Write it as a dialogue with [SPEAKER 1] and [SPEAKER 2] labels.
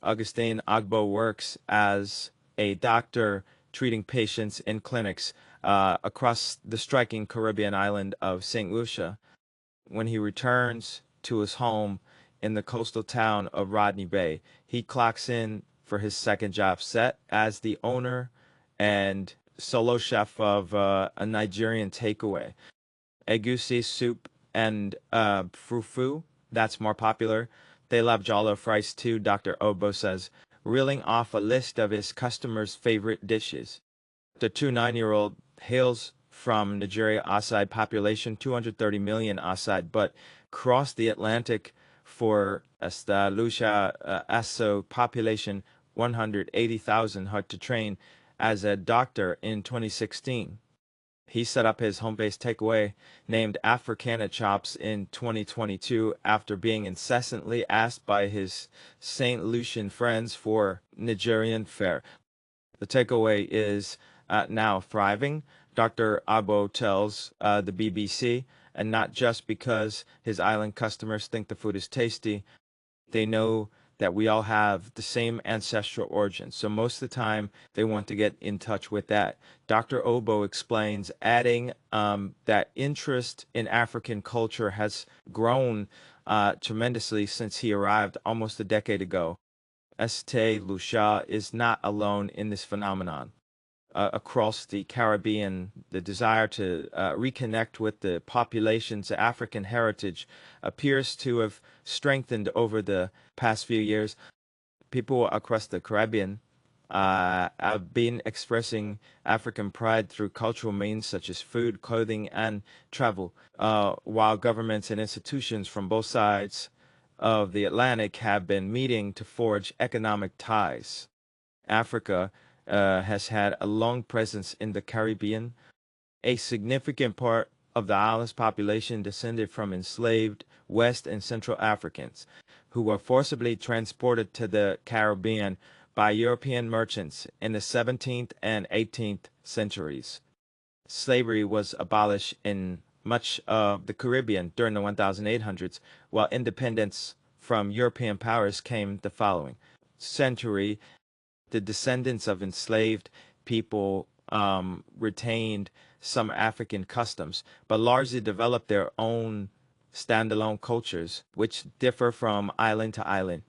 [SPEAKER 1] Augustine Agbo works as a doctor treating patients in clinics across the striking Caribbean island of St. Lucia. When he returns to his home in the coastal town of Rodney Bay, he clocks in for his second job set as the owner and solo chef of a Nigerian takeaway. Egusi soup and fufu, that's more popular. They love jollof rice too, Dr. Obo says, reeling off a list of his customers' favorite dishes. The 29-year-old hails from Nigeria Aside population 230 million Aside, but crossed the Atlantic for Esta Lucia Aso population 180,000 hard to train as a doctor in 2016. He set up his home-based takeaway named Africana Chops in 2022 after being incessantly asked by his St. Lucian friends for Nigerian fare. The takeaway is now thriving, Dr. Abo tells the BBC, and not just because his island customers think the food is tasty. They know that we all have the same ancestral origins. So most of the time, they want to get in touch with that. Dr. Obo explains, adding that interest in African culture has grown tremendously since he arrived almost a decade ago. St. Lucia is not alone in this phenomenon. Across the Caribbean, the desire to reconnect with the population's African heritage appears to have strengthened over the past few years. People across the Caribbean have been expressing African pride through cultural means such as food, clothing, and travel, while governments and institutions from both sides of the Atlantic have been meeting to forge economic ties. Africa has had a long presence in the Caribbean. A significant part of the island's population descended from enslaved West and Central Africans who were forcibly transported to the Caribbean by European merchants in the 17th and 18th centuries. Slavery was abolished in much of the Caribbean during the 1800s, while independence from European powers came the following century. The descendants of enslaved people retained some African customs, but largely developed their own standalone cultures, which differ from island to island.